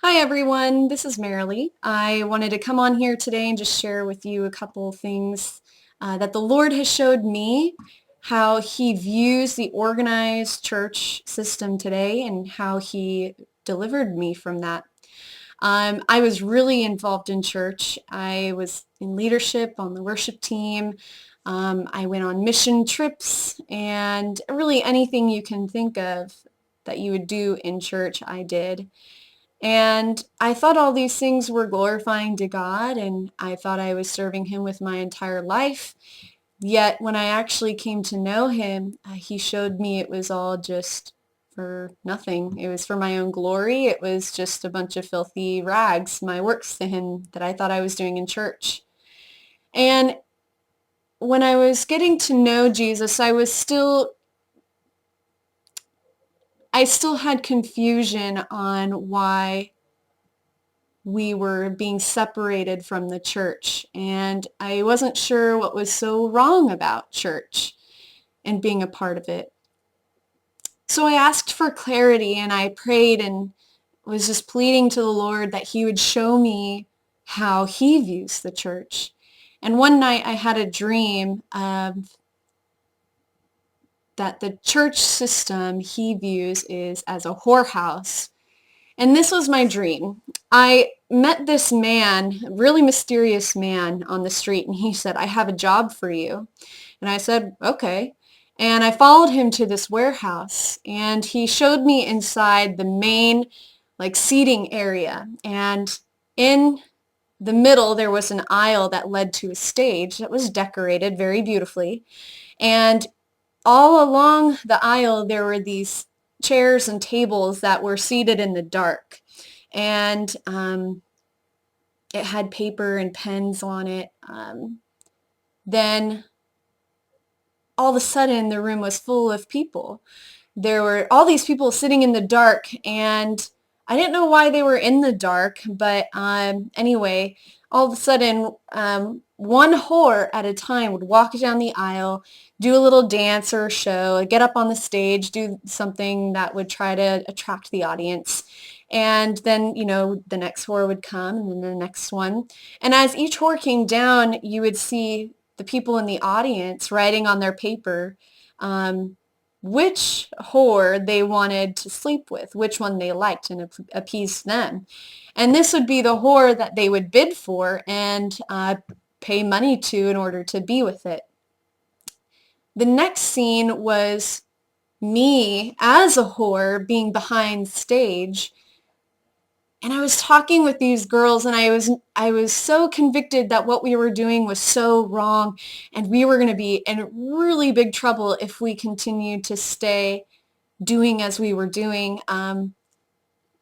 Hi everyone, this is Marilee. I wanted to come on here today and just share with you a couple things that the Lord has showed me, how He views the organized church system today and how He delivered me from that. I was really involved in church. I was in leadership on the worship team. I went on mission trips and really anything you can think of that you would do in church, I did. And I thought all these things were glorifying to God, and I thought I was serving Him with my entire life. Yet when I actually came to know Him, He showed me it was all just for nothing. It was for my own glory. It was just a bunch of filthy rags, my works to Him that I thought I was doing in church. And when I was getting to know Jesus, I still had confusion on why we were being separated from the church, and I wasn't sure what was so wrong about church and being a part of it. So I asked for clarity and I prayed and was just pleading to the Lord that He would show me how He views the church. And one night I had a dream that the church system He views is as a whorehouse. And this was my dream. I met this man, a really mysterious man on the street, and he said, "I have a job for you." And I said, "Okay." And I followed him to this warehouse, and he showed me inside the main, like, seating area. And in the middle, there was an aisle that led to a stage that was decorated very beautifully. And all along the aisle, there were these chairs and tables that were seated in the dark. And it had paper and pens on it. Then all of a sudden, the room was full of people. There were all these people sitting in the dark, and I didn't know why they were in the dark, but anyway, all of a sudden, one whore at a time would walk down the aisle, do a little dance or a show, get up on the stage, do something that would try to attract the audience. And then, the next whore would come, and then the next one. And as each whore came down, you would see the people in the audience writing on their paper, which whore they wanted to sleep with, which one they liked, and appease them. And this would be the whore that they would bid for and pay money to in order to be with it. The next scene was me as a whore being behind stage, and I was talking with these girls, and I was so convicted that what we were doing was so wrong, and we were going to be in really big trouble if we continued to stay doing as we were doing,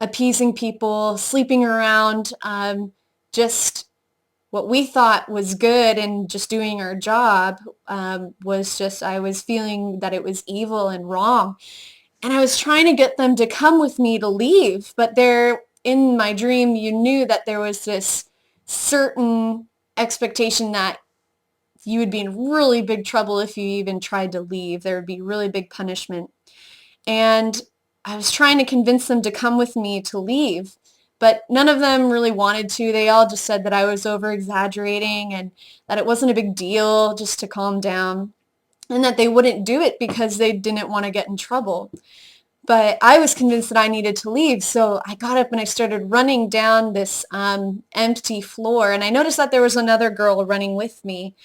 appeasing people, sleeping around, just what we thought was good and just doing our job, was just, I was feeling that it was evil and wrong. And I was trying to get them to come with me to leave, but there, in my dream, you knew that there was this certain expectation that you would be in really big trouble if you even tried to leave. There would be really big punishment. And I was trying to convince them to come with me to leave, but none of them really wanted to. They all just said that I was over exaggerating and that it wasn't a big deal, just to calm down, and that they wouldn't do it because they didn't want to get in trouble. But I was convinced that I needed to leave, so I got up and I started running down this empty floor, and I noticed that there was another girl running with me,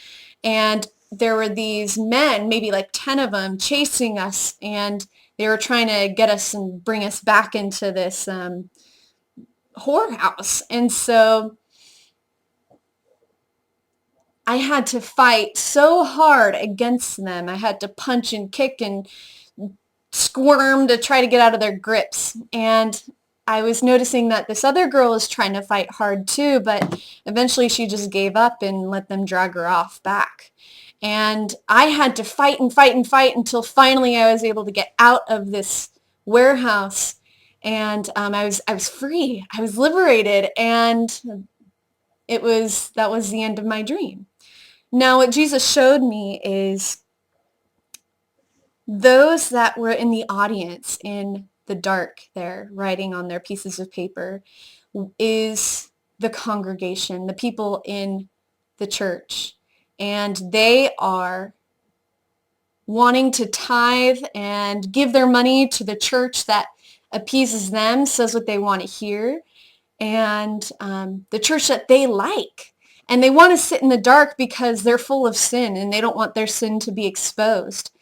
and there were these men, maybe like 10 of them, chasing us, and they were trying to get us and bring us back into this whorehouse. And so I had to fight so hard against them. I had to punch and kick and squirm to try to get out of their grips. And I was noticing that this other girl was trying to fight hard too, but eventually she just gave up and let them drag her off back. And I had to fight and fight and fight until finally I was able to get out of this warehouse, and I was free. I was liberated, and that was the end of my dream. Now, what Jesus showed me is those that were in the audience in the dark there, writing on their pieces of paper, is the congregation, the people in the church. And they are wanting to tithe and give their money to the church that appeases them, says what they want to hear, and the church that they like. And they want to sit in the dark because they're full of sin and they don't want their sin to be exposed.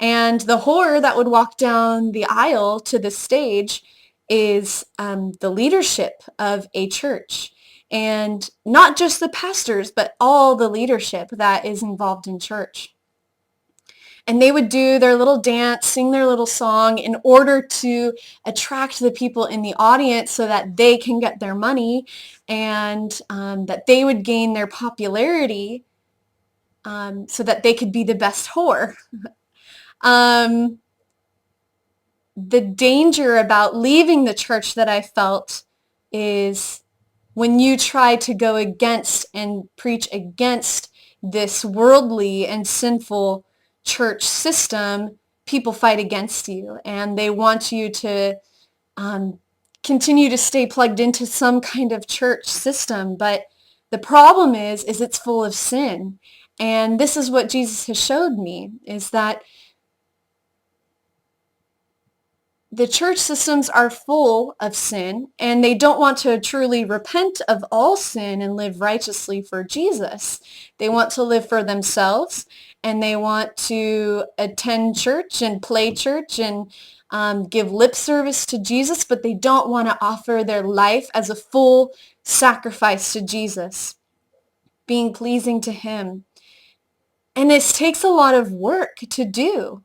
And the whore that would walk down the aisle to the stage is the leadership of a church. And not just the pastors, but all the leadership that is involved in church. And they would do their little dance, sing their little song in order to attract the people in the audience so that they can get their money and that they would gain their popularity so that they could be the best whore. The danger about leaving the church that I felt is when you try to go against and preach against this worldly and sinful church system, people fight against you and they want you to continue to stay plugged into some kind of church system. But the problem is it's full of sin. And this is what Jesus has showed me, is that the church systems are full of sin, and they don't want to truly repent of all sin and live righteously for Jesus. They want to live for themselves, and they want to attend church and play church and give lip service to Jesus, but they don't want to offer their life as a full sacrifice to Jesus, being pleasing to him. And this takes a lot of work to do.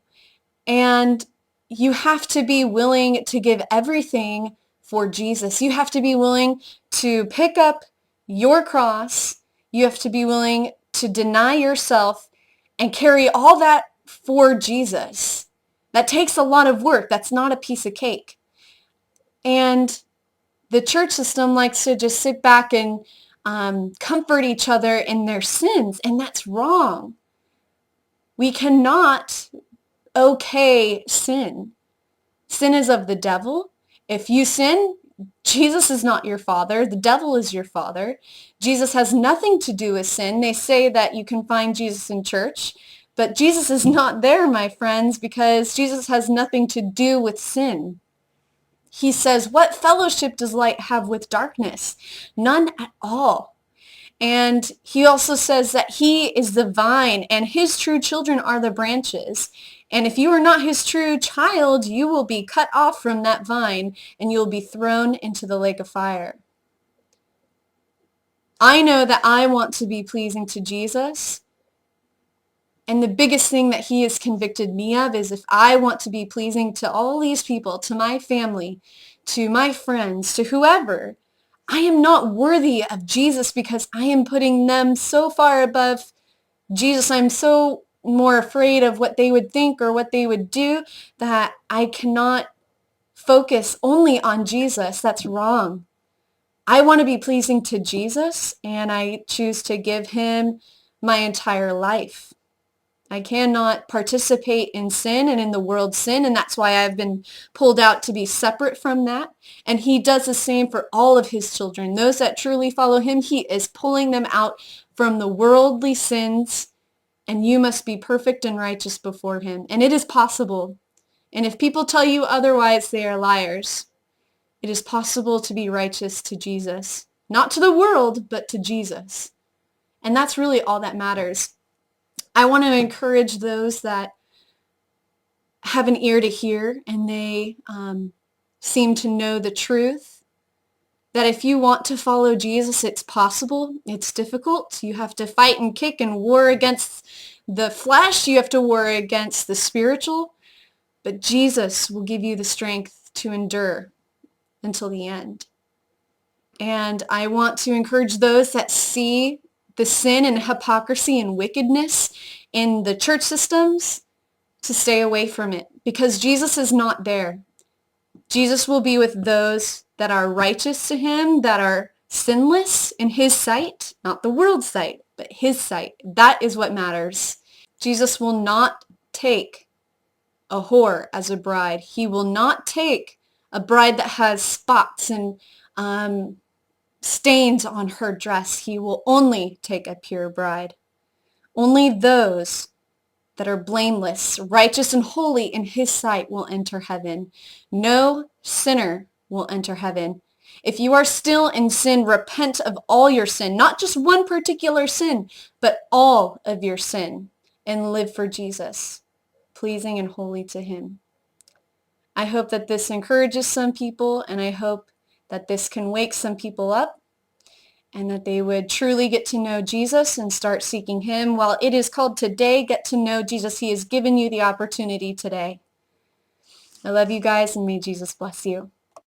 And you have to be willing to give everything for Jesus. You have to be willing to pick up your cross. You have to be willing to deny yourself and carry all that for Jesus. That takes a lot of work. That's not a piece of cake. And the church system likes to just sit back and comfort each other in their sins, and that's wrong. We cannot okay sin. Sin is of the devil. If you sin, Jesus is not your father. The devil is your father. Jesus has nothing to do with sin. They say that you can find Jesus in church, but Jesus is not there, my friends, because Jesus has nothing to do with sin. He says, what fellowship does light have with darkness? None at all. And he also says that he is the vine and his true children are the branches. And if you are not his true child, you will be cut off from that vine and you will be thrown into the lake of fire. I know that I want to be pleasing to Jesus. And the biggest thing that he has convicted me of is if I want to be pleasing to all these people, to my family, to my friends, to whoever, I am not worthy of Jesus because I am putting them so far above Jesus. I'm so more afraid of what they would think or what they would do that I cannot focus only on Jesus. That's wrong. I want to be pleasing to Jesus, and I choose to give him my entire life. I cannot participate in sin and in the world's sin, and that's why I've been pulled out to be separate from that. And he does the same for all of his children. Those that truly follow him, he is pulling them out from the worldly sins, and you must be perfect and righteous before him. And it is possible. And if people tell you otherwise, they are liars. It is possible to be righteous to Jesus. Not to the world, but to Jesus. And that's really all that matters. I want to encourage those that have an ear to hear and they seem to know the truth, that if you want to follow Jesus, it's possible. It's difficult. You have to fight and kick and war against the flesh. You have to war against the spiritual. But Jesus will give you the strength to endure until the end. And I want to encourage those that see the sin and hypocrisy and wickedness in the church systems to stay away from it, because Jesus is not there. Jesus will be with those that are righteous to him, that are sinless in his sight, not the world's sight, but his sight. That is what matters. Jesus will not take a whore as a bride. He will not take a bride that has spots and stains on her dress. He will only take a pure bride. Only those that are blameless, righteous, and holy in his sight will enter heaven. No sinner will enter heaven. If you are still in sin, repent of all your sin, not just one particular sin, but all of your sin, and live for Jesus, pleasing and holy to him. I hope that this encourages some people, and I hope that this can wake some people up, and that they would truly get to know Jesus and start seeking him. While it is called today, get to know Jesus. He has given you the opportunity today. I love you guys, and may Jesus bless you.